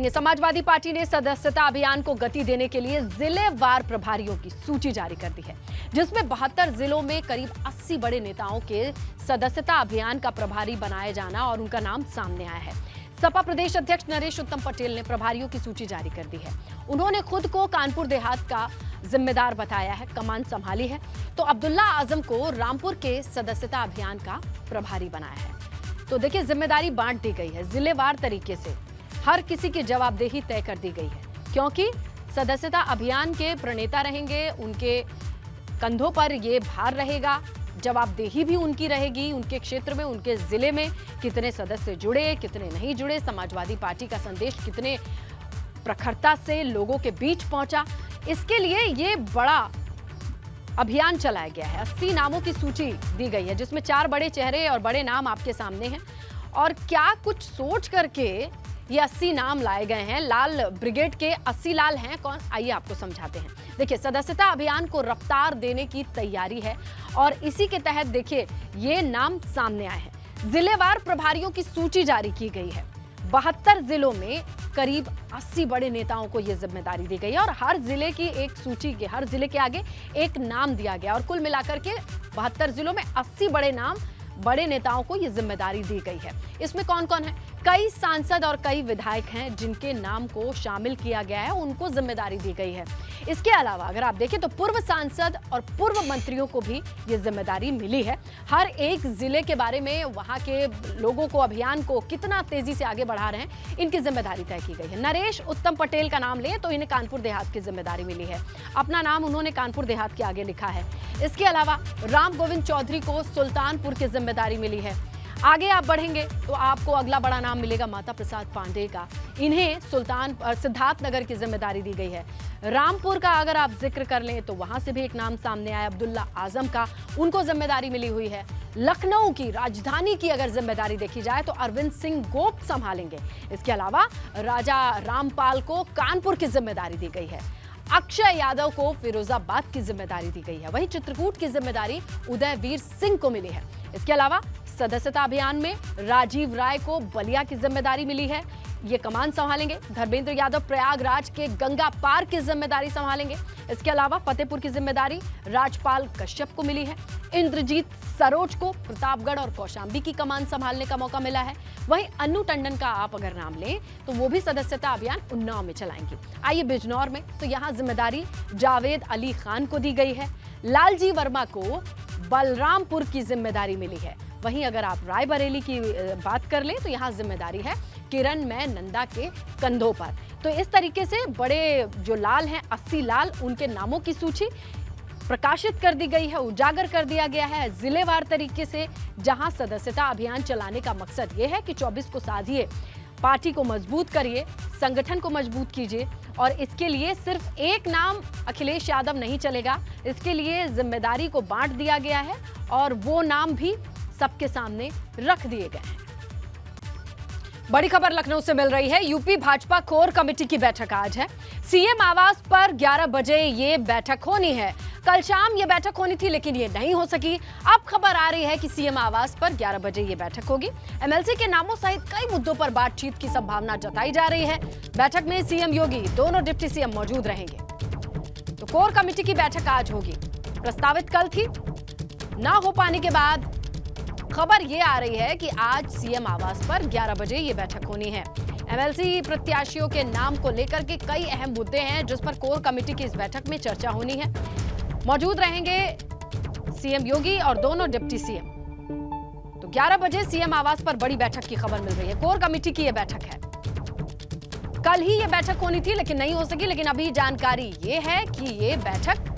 बढ़ेंगे। समाजवादी पार्टी ने सदस्यता अभियान को गति देने के लिए जिलेवार प्रभारियों की सूची जारी कर दी है, जिसमें 72 जिलों में करीब 80 बड़े नेताओं के सदस्यता अभियान का प्रभारी बनाए जाना और उनका नाम सामने आया है। सपा प्रदेश अध्यक्ष नरेश उत्तम पटेल ने प्रभारियों की सूची जारी कर दी है। उन्होंने खुद को कानपुर देहात का जिम्मेदार बताया है, कमान संभाली है, तो अब्दुल्ला आजम को रामपुर के सदस्यता अभियान का प्रभारी बनाया है। तो देखिए, जिम्मेदारी बांट दी गई है, जिलेवार तरीके से हर किसी की जवाबदेही तय कर दी गई है, क्योंकि सदस्यता अभियान के प्रणेता रहेंगे, उनके कंधों पर ये भार रहेगा, जवाबदेही भी उनकी रहेगी। उनके क्षेत्र में, उनके जिले में कितने सदस्य जुड़े, कितने नहीं जुड़े, समाजवादी पार्टी का संदेश कितने प्रखरता से लोगों के बीच पहुंचा, इसके लिए ये बड़ा अभियान चलाया गया है। 80 नामों की सूची दी गई है, जिसमें 4 बड़े चेहरे और बड़े नाम आपके सामने हैं। और क्या कुछ सोच करके ये 80 नाम लाए गए हैं। लाल ब्रिगेड के 80 लाल हैं कौन, आइए आपको समझाते हैं। देखिए, सदस्यता अभियान को रफ्तार देने की तैयारी है और इसी के तहत देखिए ये नाम सामने आए हैं। जिलेवार प्रभारियों की सूची जारी की गई है। 72 जिलों में करीब 80 बड़े नेताओं को यह जिम्मेदारी दी गई है और हर जिले की एक सूची के, हर जिले के आगे एक नाम दिया गया और कुल मिलाकर के 72 जिलों में 80 बड़े नाम, बड़े नेताओं को यह जिम्मेदारी दी गई है। इसमें कौन कौन है? कई सांसद और कई विधायक हैं जिनके नाम को शामिल किया गया है, उनको जिम्मेदारी दी गई है। इसके अलावा अगर आप देखें तो पूर्व सांसद और पूर्व मंत्रियों को भी ये जिम्मेदारी मिली है। हर एक जिले के बारे में, वहां के लोगों को, अभियान को कितना तेजी से आगे बढ़ा रहे हैं, इनकी जिम्मेदारी तय की गई है। नरेश उत्तम पटेल का नाम लें तो इन्हें कानपुर देहात की जिम्मेदारी मिली है। अपना नाम उन्होंने कानपुर देहात के आगे लिखा है। इसके अलावा राम गोविंद चौधरी को सुल्तानपुर की जिम्मेदारी मिली है। आगे आप बढ़ेंगे तो आपको अगला बड़ा नाम मिलेगा माता प्रसाद पांडेय का। इन्हें सिद्धार्थनगर की जिम्मेदारी दी गई है। रामपुर का अगर आप जिक्र कर लें तो वहां से भी एक नाम सामने आया, अब्दुल्ला आजम का, उनको जिम्मेदारी मिली हुई है। लखनऊ की, राजधानी की अगर जिम्मेदारी देखी जाए तो अरविंद सिंह गोप संभालेंगे। इसके अलावा राजा रामपाल को कानपुर की जिम्मेदारी दी गई है। अक्षय यादव को फिरोजाबाद की जिम्मेदारी दी गई है। वहीं चित्रकूट की जिम्मेदारी उदयवीर सिंह को मिली है। इसके अलावा सदस्यता अभियान में राजीव राय को बलिया की जिम्मेदारी मिली है, ये कमान संभालेंगे। धर्मेंद्र यादव प्रयागराज के गंगा पार की जिम्मेदारी संभालेंगे। इसके अलावा फतेहपुर की जिम्मेदारी राजपाल कश्यप को मिली है। इंद्रजीत सरोज को प्रतापगढ़ और कौशांबी की कमान संभालने का मौका मिला है। वहीं अन्नू टंडन का आप अगर नाम लें तो वो भी सदस्यता अभियान उन्नाव में चलाएंगे। आइए बिजनौर में, तो यहाँ जिम्मेदारी जावेद अली खान को दी गई है। लालजी वर्मा को बलरामपुर की जिम्मेदारी मिली है। वहीं अगर आप रायबरेली की बात कर लें तो यहाँ जिम्मेदारी है किरण में नंदा के कंधों पर। तो इस तरीके से बड़े जो लाल हैं, 80 लाल, उनके नामों की सूची प्रकाशित कर दी गई है, उजागर कर दिया गया है जिलेवार तरीके से, जहां सदस्यता अभियान चलाने का मकसद ये है कि 24 को साधिए, पार्टी को मजबूत करिए, संगठन को मजबूत कीजिए। और इसके लिए सिर्फ एक नाम अखिलेश यादव नहीं चलेगा, इसके लिए जिम्मेदारी को बांट दिया गया है और वो नाम भी सबके सामने रख दिए गए हैं। बड़ी खबर लखनऊ से मिल रही है। यूपी भाजपा कोर कमेटी की बैठक आज है। सीएम आवास पर 11 बजे ये बैठक होनी है। कल शाम ये बैठक होनी थी लेकिन ये नहीं हो सकी। अब खबर आ रही है कि सीएम आवास पर 11 बजे ये बैठक होगी। एमएलसी के नामों सहित कई मुद्दों पर बातचीत की संभावना जताई जा रही है। बैठक में सीएम योगी, दोनों डिप्टी सीएम मौजूद रहेंगे। तो कोर कमेटी की बैठक आज होगी। प्रस्तावित कल थी, ना हो पाने के बाद खबर ये आ रही है कि आज सीएम आवास पर 11 बजे ये बैठक होनी है। एमएलसी प्रत्याशियों के नाम को लेकर के कई अहम मुद्दे हैं जिस पर कोर कमेटी की इस बैठक में चर्चा होनी है। मौजूद रहेंगे सीएम योगी और दोनों डिप्टी सीएम। तो 11 बजे सीएम आवास पर बड़ी बैठक की खबर मिल रही है। कोर कमेटी की यह बैठक है। कल ही यह बैठक होनी थी लेकिन नहीं हो सकी। लेकिन अभी जानकारी ये है कि ये बैठक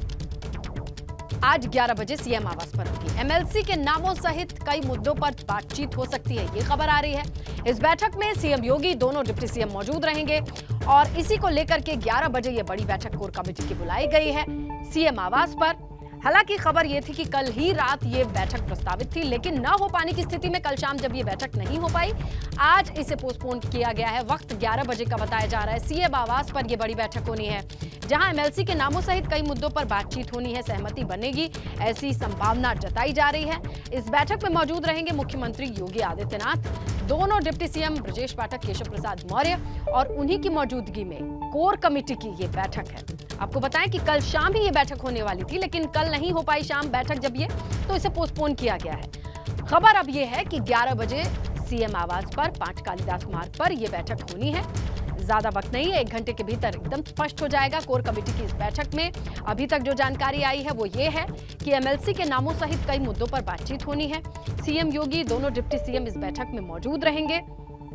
आज 11 बजे सीएम आवास पर होगी। एमएलसी के नामों सहित कई मुद्दों पर बातचीत हो सकती है, ये खबर आ रही है। इस बैठक में सीएम योगी, दोनों डिप्टी सीएम मौजूद रहेंगे और इसी को लेकर के 11 बजे ये बड़ी बैठक कोर कमेटी की बुलाई गई है सीएम आवास पर। हालांकि खबर यह थी कि कल ही रात ये बैठक प्रस्तावित थी, लेकिन न हो पाने की स्थिति में कल शाम जब ये बैठक नहीं हो पाई, आज इसे पोस्टपोन किया गया है। वक्त 11 बजे का बताया जा रहा है। सीएम आवास पर यह बड़ी बैठक होनी है, जहां एमएलसी के नामों सहित कई मुद्दों पर बातचीत होनी है, सहमति बनेगी, ऐसी संभावना जताई जा रही है। इस बैठक में मौजूद रहेंगे मुख्यमंत्री योगी आदित्यनाथ, दोनों डिप्टी सीएम ब्रजेश पाठक, केशव प्रसाद मौर्य, और उन्हीं की मौजूदगी में कोर कमेटी की ये बैठक है। आपको बताएं कि कल शाम ही ये बैठक होने वाली थी, लेकिन कल नहीं हो पाई शाम बैठक जब ये, तो इसे पोस्टपोन किया गया है। खबर अब ये है कि 11 बजे सीएम आवास पर 5 कालिदास मार्ग पर यह बैठक होनी है। ज्यादा वक्त नहीं है, 1 घंटे के भीतर एकदम स्पष्ट हो जाएगा। कोर कमेटी की इस बैठक में अभी तक जो जानकारी आई है वो ये है कि एमएलसी के नामों सहित कई मुद्दों पर बातचीत होनी है। सीएम योगी, दोनों डिप्टी सीएम इस बैठक में मौजूद रहेंगे।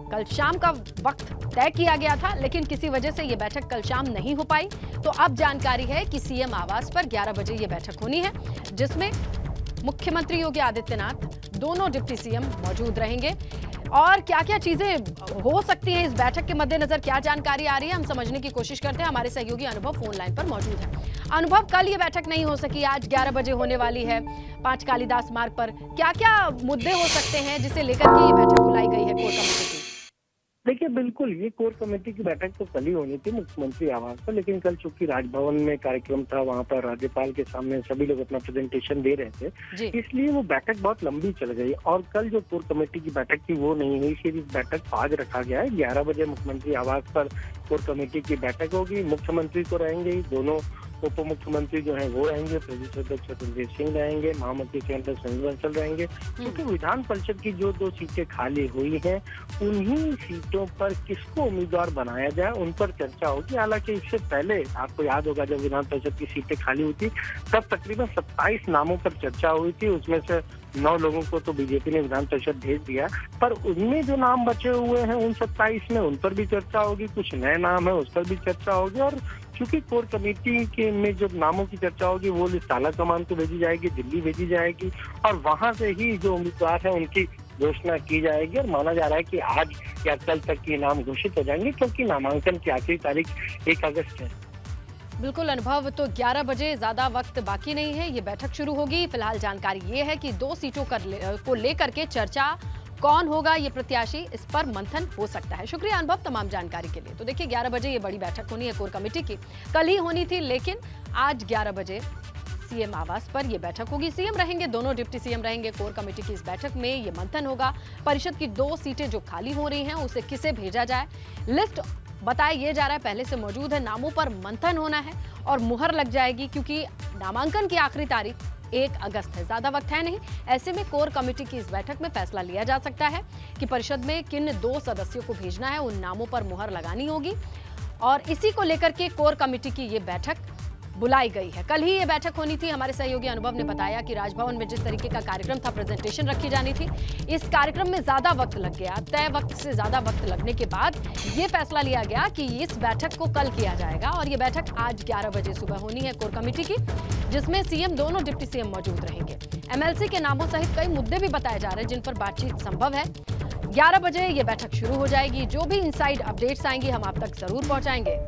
कल शाम का वक्त तय किया गया था, लेकिन किसी वजह से यह बैठक कल शाम नहीं हो पाई, तो अब जानकारी है कि सीएम आवास पर 11 बजे यह बैठक होनी है, जिसमें मुख्यमंत्री योगी आदित्यनाथ, दोनों डिप्टी सीएम मौजूद रहेंगे। और क्या क्या चीजें हो सकती हैं इस बैठक के मद्देनजर, क्या जानकारी आ रही है, हम समझने की कोशिश करते हैं। हमारे सहयोगी अनुभव फोन लाइन पर मौजूद है। अनुभव, कल ये बैठक नहीं हो सकी, आज 11 बजे होने वाली है 5 कालिदास मार्ग पर। क्या क्या मुद्दे हो सकते हैं जिसे लेकर के ये बैठक बुलाई गई है कोर कमेटी की? देखिए, बिल्कुल ये कोर कमेटी की बैठक तो कल ही होनी थी मुख्यमंत्री आवास पर, लेकिन कल चूंकि राजभवन में कार्यक्रम था, वहां पर राज्यपाल के सामने सभी लोग अपना प्रेजेंटेशन दे रहे थे, इसलिए वो बैठक बहुत लंबी चल गई। और कल जो कोर कमेटी की बैठक थी वो नहीं हुई, फिर इस बैठक को आज रखा गया है। 11 बजे मुख्यमंत्री आवास पर कोर कमेटी की बैठक होगी। मुख्यमंत्री तो रहेंगे ही, दोनों उप मुख्यमंत्री जो है वो रहेंगे, प्रदेश अध्यक्ष स्वतंत्र सिंह रहेंगे, महामंत्री केंद्र संजय बंसल रहेंगे। क्योंकि विधान परिषद की जो 2 सीटें खाली हुई हैं, उन्हीं सीटों पर किसको उम्मीदवार बनाया जाए उन पर चर्चा होगी। हालांकि इससे पहले आपको याद होगा, जब विधान परिषद की सीटें खाली हुई थी तब तकरीबन 27 नामों पर चर्चा हुई थी। उसमें से 9 लोगों को तो बीजेपी ने विधान परिषद भेज दिया, पर उनमें जो नाम बचे हुए हैं उन 27 में उन पर भी चर्चा होगी। कुछ नए नाम है उस पर भी चर्चा होगी। और चूंकि कोर कमेटी के में जो नामों की चर्चा होगी वो लिस्ट आला कमान को भेजी जाएगी, दिल्ली भेजी जाएगी, और वहां से ही जो उम्मीदवार है उनकी घोषणा की जाएगी। और माना जा रहा है कि आज या कल तक ये नाम घोषित हो जाएंगे, क्योंकि नामांकन की आखिरी तारीख 1 अगस्त है। बिल्कुल अनुभव, तो 11 बजे ज्यादा वक्त बाकी नहीं है, ये बैठक शुरू होगी। फिलहाल जानकारी ये है कि 2 सीटों को लेकर के चर्चा, कौन होगा ये प्रत्याशी, इस पर मंथन हो सकता है। शुक्रिया अनुभव तमाम जानकारी के लिए। तो देखिए, 11 बजे ये बड़ी बैठक होनी है कोर कमेटी की, कल ही होनी थी, लेकिन आज 11 बजे सीएम आवास पर यह बैठक होगी। सीएम रहेंगे, दोनों डिप्टी सीएम रहेंगे। कोर कमेटी की इस बैठक में ये मंथन होगा। परिषद की 2 सीटें जो खाली हो रही हैं उसे किसे भेजा जाए, लिस्ट बताया ये जा रहा है पहले से मौजूद है। नामों पर मंथन होना है और मुहर लग जाएगी, क्योंकि नामांकन की आखिरी तारीख 1 अगस्त है, ज्यादा वक्त है नहीं। ऐसे में कोर कमेटी की इस बैठक में फैसला लिया जा सकता है कि परिषद में किन 2 सदस्यों को भेजना है, उन नामों पर मुहर लगानी होगी। और इसी को लेकर के कोर कमेटी की ये बैठक बुलाई गई है। कल ही ये बैठक होनी थी। हमारे सहयोगी अनुभव ने बताया कि राजभवन में जिस तरीके का कार्यक्रम था, प्रेजेंटेशन रखी जानी थी, इस कार्यक्रम में ज्यादा वक्त लग गया। तय वक्त से ज्यादा वक्त लगने के बाद ये फैसला लिया गया कि इस बैठक को कल किया जाएगा, और ये बैठक आज 11 बजे सुबह होनी है कोर कमेटी की, जिसमें सीएम, दोनों डिप्टी सीएम मौजूद रहेंगे। एमएलसी के नामों सहित कई मुद्दे भी बताए जा रहे हैं जिन पर बातचीत संभव है। 11 बजे ये बैठक शुरू हो जाएगी। जो भी इनसाइड अपडेट्स आएंगी हम आप तक जरूर पहुंचाएंगे।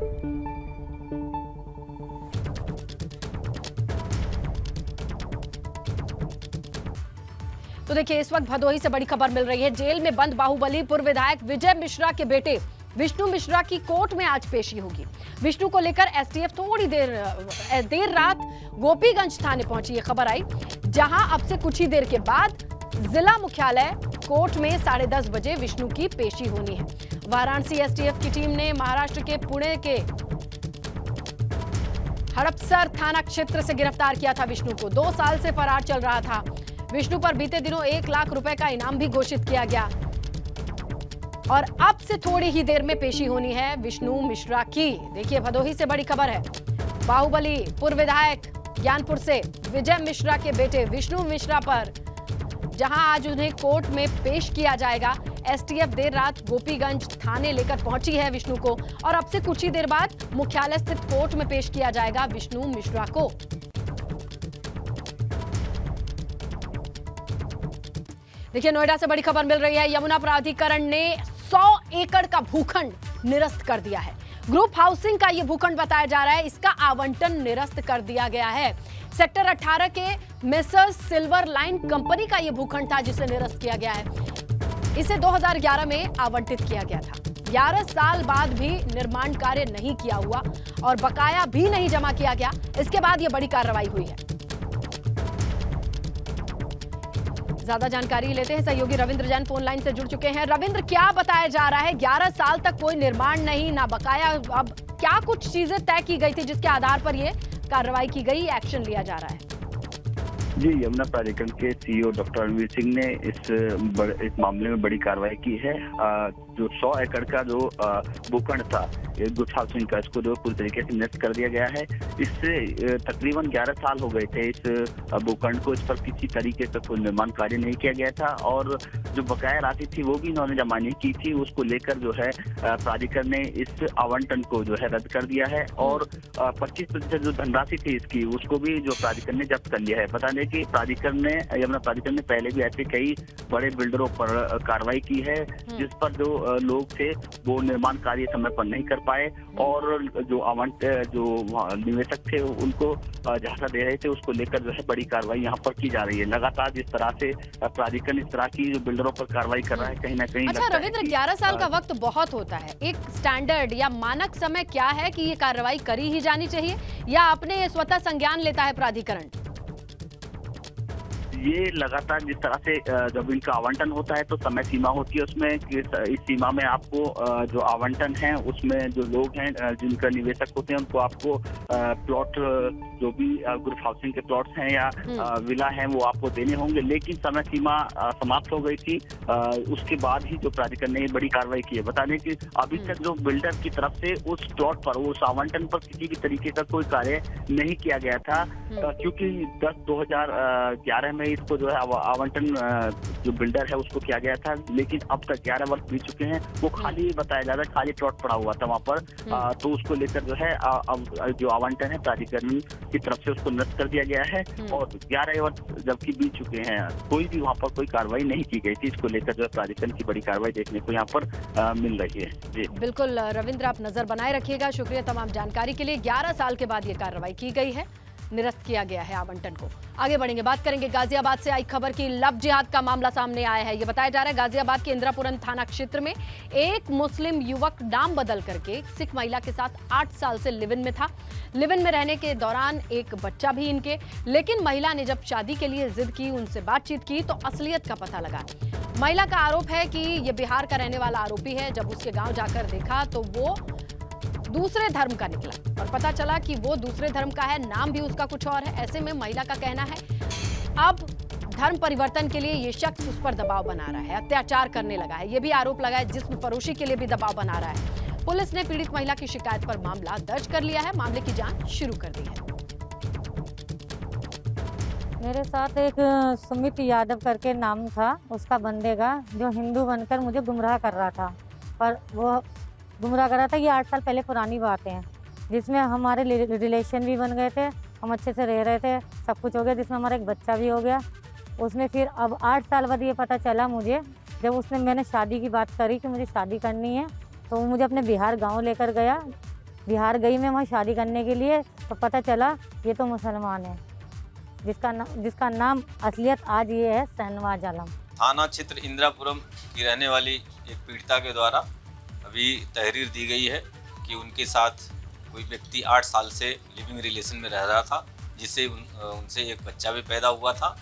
तो देखिए, इस वक्त भदोही से बड़ी खबर मिल रही है। जेल में बंद बाहुबली पूर्व विधायक विजय मिश्रा के बेटे विष्णु मिश्रा की कोर्ट में आज पेशी होगी। विष्णु को लेकर एसटीएफ थोड़ी देर रात गोपीगंज थाने पहुंची, ये खबर आई, जहां अब से कुछ ही देर के बाद जिला मुख्यालय कोर्ट में 10:30 बजे विष्णु की पेशी होनी है। वाराणसी एसटीएफ की टीम ने महाराष्ट्र के पुणे के हड़पसर थाना क्षेत्र से गिरफ्तार किया था विष्णु को। 2 साल से फरार चल रहा था। विष्णु पर बीते दिनों 1 लाख रुपए का इनाम भी घोषित किया गया, और अब से थोड़ी ही देर में पेशी होनी है विष्णु मिश्रा की। देखिए, भदोही से बड़ी खबर है। बाहुबली पूर्व विधायक ज्ञानपुर से विजय मिश्रा के बेटे विष्णु मिश्रा पर, जहां आज उन्हें कोर्ट में पेश किया जाएगा। एसटीएफ देर रात गोपीगंज थाने लेकर पहुंची है विष्णु को, और अब से कुछ ही देर बाद मुख्यालय स्थित कोर्ट में पेश किया जाएगा विष्णु मिश्रा को। देखिए, नोएडा से बड़ी खबर मिल रही है। यमुना प्राधिकरण ने 100 एकड़ का भूखंड निरस्त कर दिया है। ग्रुप हाउसिंग का यह भूखंड बताया जा रहा है, इसका आवंटन निरस्त कर दिया गया है। सेक्टर 18 के मेसर्स सिल्वर लाइन कंपनी का यह भूखंड था जिसे निरस्त किया गया है। इसे 2011 में आवंटित किया गया था। 11 साल बाद भी निर्माण कार्य नहीं किया हुआ और बकाया भी नहीं जमा किया गया। इसके बाद यह बड़ी कार्रवाई हुई है। ज्यादा जानकारी लेते हैं, सहयोगी रविंद्र जैन फोन लाइन से जुड़ चुके हैं। रविंद्र, क्या बताया जा रहा है? 11 साल तक कोई निर्माण नहीं, ना बकाया, अब क्या कुछ चीजें तय की गई थी जिसके आधार पर यह कार्रवाई की गई, एक्शन लिया जा रहा है? जी, यमुना प्राधिकरण के सीईओ डॉक्टर रणवीर सिंह ने इस मामले में बड़ी कार्रवाई की है। जो 100 एकड़ का जो भूखंड था गुरफाल सिंह का, इसको जो पूरी तरीके से नष्ट कर दिया गया है। इससे तकरीबन 11 साल हो गए थे इस भूखंड को, इस पर किसी तरीके से कोई निर्माण कार्य नहीं किया गया था और जो बकाया राशि थी वो भी इन्होंने जमा नहीं की थी। उसको लेकर जो है प्राधिकरण ने इस आवंटन को जो है रद्द कर दिया है और 25% जो धनराशि थी इसकी, उसको भी जो प्राधिकरण ने जब्त कर लिया है। बता दें कि यमुना प्राधिकरण ने पहले भी ऐसे कई बड़े बिल्डरों पर कार्रवाई की है जिस पर जो लोग थे वो निर्माण कार्य समय पर नहीं कर पाए और जो निवेशक थे उनको झांसा दे रहे थे। उसको लेकर जो है बड़ी कार्रवाई यहाँ पर की जा रही है। लगातार जिस तरह से प्राधिकरण इस तरह की जो बिल्डरों पर कार्रवाई कर रहा है, कहीं ना कहीं अच्छा रविंद्र, 11 साल का वक्त बहुत होता है। एक स्टैंडर्ड या मानक समय क्या है कि ये कार्रवाई करी ही जानी चाहिए या अपने स्वतः संज्ञान लेता है प्राधिकरण? ये लगातार जिस तरह से जब इनका आवंटन होता है तो समय सीमा होती है उसमें, इस सीमा में आपको जो आवंटन है उसमें जो लोग हैं जिनका निवेशक होते हैं उनको आपको प्लॉट जो भी ग्रुप हाउसिंग के प्लॉट्स हैं या विला हैं वो आपको देने होंगे। लेकिन समय सीमा समाप्त हो गई थी, उसके बाद ही जो प्राधिकरण ने बड़ी कार्रवाई की है। बता दें कि अभी तक जो बिल्डर की तरफ से उस प्लॉट पर, उस आवंटन पर किसी भी तरीके का कोई कार्य नहीं किया गया था क्योंकि 2011 में इसको जो है आवंटन जो बिल्डर है उसको किया गया था। लेकिन अब तक 11 वर्ष बीत चुके हैं, वो खाली बताया जा रहा है, खाली प्लॉट पड़ा हुआ था वहाँ पर। तो उसको लेकर जो है अब जो आवंटन है प्राधिकरण की तरफ से उसको नष्ट कर दिया गया है और 11 वर्ष जबकि बीत चुके हैं, कोई भी वहाँ पर कोई कार्रवाई नहीं की गई थी। इसको लेकर जो है प्राधिकरण की बड़ी कार्रवाई देखने को यहाँ पर मिल रही है। जी बिल्कुल रविंद्र, आप नजर बनाए रखिएगा। शुक्रिया तमाम जानकारी के लिए। 11 साल के बाद ये कार्रवाई की गई है, निरस्त किया गया है आवंटन को। आगे बढ़ेंगे, बात करेंगे गाजियाबाद से आई खबर की। लव जिहाद का मामला सामने आया है। यह बताया जा रहा है गाजियाबाद के इंदिरापुरम थाना क्षेत्र में एक मुस्लिम युवक नाम बदल करके सिख महिला के साथ 8 साल से लिव इन में था। लिव इन में रहने के दौरान एक बच्चा भी इनके, लेकिन महिला ने जब शादी के लिए जिद की, उनसे बातचीत की तो असलियत का पता लगा। महिला का आरोप है कि यह बिहार का रहने वाला आरोपी है। जब उसके गांव जाकर देखा तो वो दूसरे धर्म का निकला और पता चला कि वो दूसरे धर्म का है, नाम भी उसका कुछ और है। ऐसे में महिला का कहना है अब धर्म परिवर्तन के लिए ये शख्स उस पर दबाव बना रहा है, अत्याचार करने लगा है। ये भी आरोप लगा है जिस्म फरोशी के लिए भी दबाव बना रहा है। पुलिस ने पीड़ित महिला की शिकायत पर मामला दर्ज कर लिया है, मामले की जांच शुरू कर दी है। मेरे साथ एक सुमित यादव करके नाम था उसका बंदे का, जो हिंदू बनकर मुझे गुमराह कर रहा था। पर वो गुमराह कर रहा था, ये 8 साल पहले पुरानी बातें हैं, जिसमें हमारे रिलेशन भी बन गए थे, हम अच्छे से रह रहे थे, सब कुछ हो गया, जिसमें हमारा एक बच्चा भी हो गया। उसमें फिर अब 8 साल बाद ये पता चला मुझे, जब मैंने शादी की बात करी कि मुझे शादी करनी है, तो वो मुझे अपने बिहार गांव लेकर गया। बिहार गई मैं वहाँ शादी करने के लिए, तो पता चला ये तो मुसलमान है, जिसका नाम असलियत आज ये है शहनवाज आलम। थाना क्षेत्र इंदिरापुरम की रहने वाली एक पीड़िता के द्वारा अभी तहरीर दी गई है कि उनके साथ कोई व्यक्ति 8 साल से लिविंग रिलेशन में रह रहा था, जिससे उनसे एक बच्चा भी पैदा हुआ था।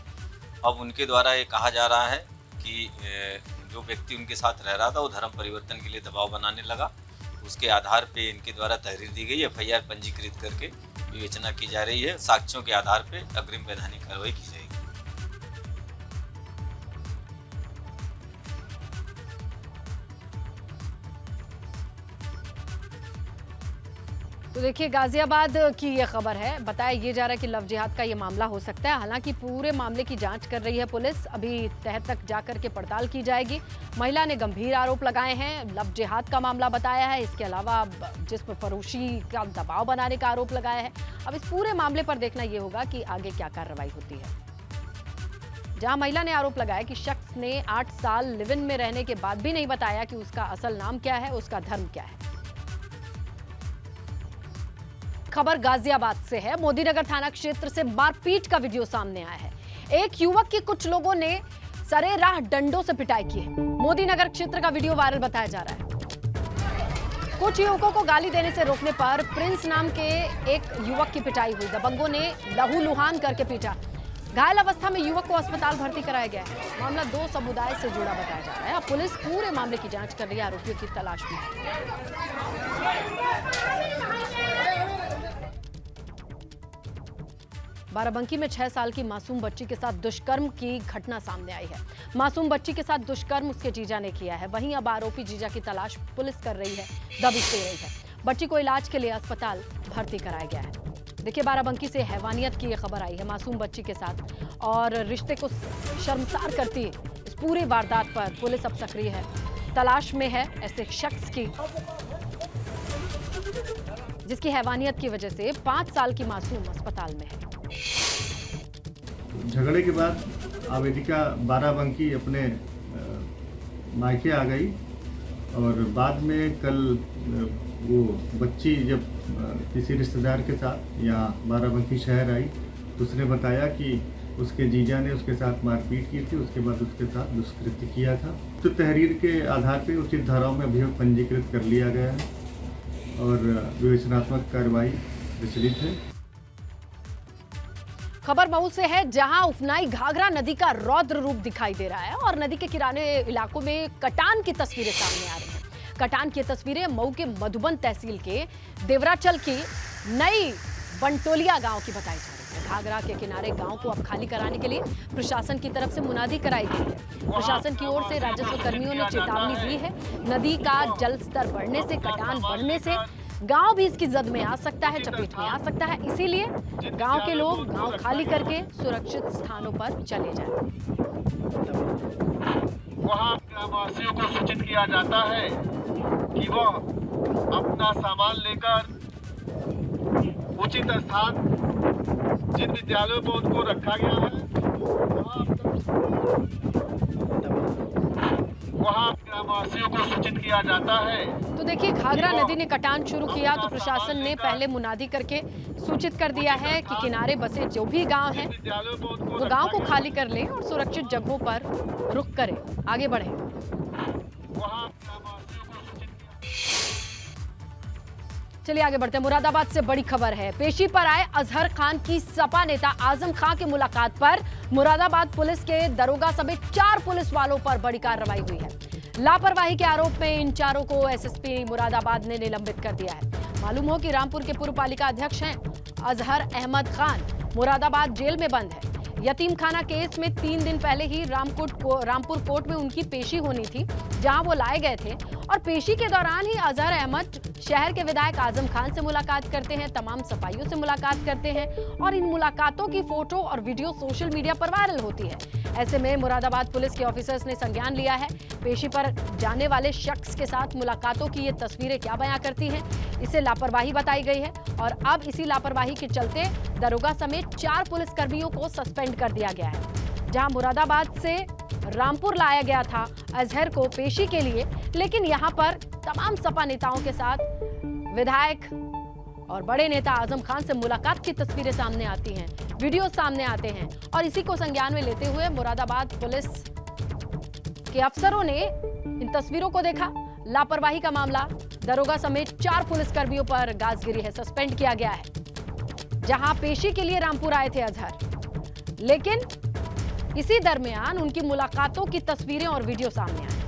अब उनके द्वारा ये कहा जा रहा है कि जो व्यक्ति उनके साथ रह रहा था वो धर्म परिवर्तन के लिए दबाव बनाने लगा। उसके आधार पे इनके द्वारा तहरीर दी गई, FIR पंजीकृत करके विवेचना की जा रही है। साक्ष्यों के आधार पे अग्रिम वैधानिक कार्रवाई की जाएगी। तो देखिए गाजियाबाद की ये खबर है। बताया ये जा रहा है कि लव जिहाद का ये मामला हो सकता है। हालांकि पूरे मामले की जांच कर रही है पुलिस, अभी तह तक जाकर के पड़ताल की जाएगी। महिला ने गंभीर आरोप लगाए हैं, लव जिहाद का मामला बताया है, इसके अलावा जिस्म फरोशी का दबाव बनाने का आरोप लगाया है। अब इस पूरे मामले पर देखना ये होगा कि आगे क्या कार्रवाई होती है। जहां महिला ने आरोप लगाया कि शख्स ने 8 साल लिव इन में रहने के बाद भी नहीं बताया कि उसका असल नाम क्या है, उसका धर्म क्या है। खबर गाजियाबाद से है। मोदीनगर थाना क्षेत्र से मारपीट का वीडियो सामने आया है। एक युवक की कुछ लोगों ने सरेराह डंडों से पिटाई की है। मोदीनगर क्षेत्र का वीडियो वायरल बताया जा रहा है। कुछ युवकों को गाली देने से रोकने पर प्रिंस नाम के एक युवक की पिटाई हुई। दबंगों ने लहूलुहान करके पीटा। घायल अवस्था में युवक को अस्पताल भर्ती कराया गया है। मामला 2 समुदाय से जुड़ा बताया जा रहा है। अब पुलिस पूरे मामले की जांच कर रही है। आरोपियों की तलाश में है। बाराबंकी में 6 साल की मासूम बच्ची के साथ दुष्कर्म की घटना सामने आई है। मासूम बच्ची के साथ दुष्कर्म उसके जीजा ने किया है। वहीं अब आरोपी जीजा की तलाश पुलिस कर रही है, दबिश दे रही है। बच्ची को इलाज के लिए अस्पताल भर्ती कराया गया है। देखिए, बाराबंकी से हैवानियत की ये खबर आई है मासूम बच्ची के साथ, और रिश्ते को शर्मसार करती इस पूरी वारदात पर पुलिस अब सक्रिय है, तलाश में है ऐसे शख्स की जिसकी हैवानियत की वजह से 5 साल की मासूम अस्पताल में है। झगड़े के बाद आवेदिका बाराबंकी अपने मायके आ गई, और बाद में कल वो बच्ची जब किसी रिश्तेदार के साथ यहाँ बाराबंकी शहर आई तो उसने बताया कि उसके जीजा ने उसके साथ मारपीट की थी। उसके बाद उसके साथ दुष्कृत्य किया था। तो तहरीर के आधार पर उचित धाराओं में अभियोग पंजीकृत कर लिया गया है और विवेचनात्मक कार्रवाई प्रचलित है। खबर मऊ से है, जहां उफनाई घाघरा नदी का रौद्र रूप दिखाई दे रहा है और नदी के किनारे इलाकों में कटान की तस्वीरें सामने आ रही हैं। कटान की तस्वीरें मऊ के मधुबन तहसील के देवराचल की नई बंटोलिया गांव की बताई जा रही है। घाघरा के किनारे गांव को अब खाली कराने के लिए प्रशासन की तरफ से मुनादी कराई गई है। प्रशासन की ओर से राजस्व कर्मियों ने चेतावनी दी है। नदी का जल स्तर बढ़ने से, कटान बढ़ने से गांव भी इसकी जद में आ सकता है, चपेट में आ सकता है। इसीलिए गांव के लोग गांव खाली करके सुरक्षित स्थानों पर चले जाएं। वहां ग्रामवासियों को सूचित किया जाता है कि वो अपना सामान लेकर उचित स्थान जिन विद्यालयों पर उनको रखा गया है वहां ग्रामवासियों को सूचित किया जाता है। तो देखिए, घाघरा नदी ने कटान शुरू किया तो प्रशासन ने पहले मुनादी करके सूचित कर दिया है कि किनारे बसे जो भी गांव हैं वो गांव को खाली कर लें और सुरक्षित जगहों पर रुक करें, आगे बढ़ें। चलिए आगे बढ़ते हैं। मुरादाबाद से बड़ी खबर है। पेशी पर आए अजहर खान की सपा नेता आजम खान की मुलाकात पर मुरादाबाद पुलिस के दरोगा समेत 4 पुलिस वालों पर बड़ी कार्रवाई हुई है। लापरवाही के आरोप में इन 4 को एसएसपी मुरादाबाद ने निलंबित कर दिया है। मालूम हो कि रामपुर के पूर्व पालिका अध्यक्ष हैं अजहर अहमद खान, मुरादाबाद जेल में बंद है। यतीम खाना केस में 3 दिन पहले ही रामपुर कोर्ट में उनकी पेशी होनी थी, जहां वो लाए गए थे, और पेशी के दौरान ही अजहर अहमद शहर के विधायक आजम खान से मुलाकात करते हैं, तमाम सफाइयों से मुलाकात करते हैं, और इन मुलाकातों की फोटो और वीडियो सोशल मीडिया पर वायरल होती है। ऐसे में मुरादाबाद पुलिस के ऑफिसर्स ने संज्ञान लिया है। पेशी पर जाने वाले शख्स के साथ मुलाकातों की ये तस्वीरें क्या बयां करती हैं, इसे लापरवाही बताई गई है, और अब इसी लापरवाही के चलते दरोगा समेत 4 पुलिसकर्मियों को सस्पेंड कर दिया गया है। जहां मुरादाबाद से रामपुर लाया गया था अजहर को पेशी के लिए, लेकिन यहां पर तमाम सपा नेताओं के साथ विधायक और बड़े नेता आजम खान से मुलाकात की तस्वीरें सामने आती हैं, वीडियो सामने आते हैं, और इसी को संज्ञान में लेते हुए मुरादाबाद पुलिस के अफसरों ने इन तस्वीरों को देखा। लापरवाही का मामला, दरोगा समेत 4 पुलिसकर्मियों पर गाजगिरी है, सस्पेंड किया गया है। जहां पेशी के लिए रामपुर आए थे अजहर, लेकिन इसी दरमियान उनकी मुलाकातों की तस्वीरें और वीडियो सामने आए।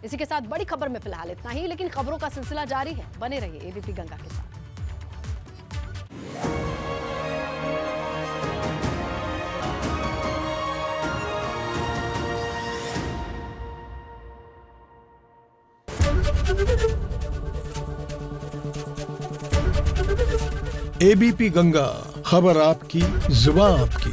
इसी के साथ बड़ी खबर में फिलहाल इतना ही, लेकिन खबरों का सिलसिला जारी है। बने रहिए एबीपी गंगा के साथ। एबीपी गंगा, खबर आपकी, जुबान आपकी।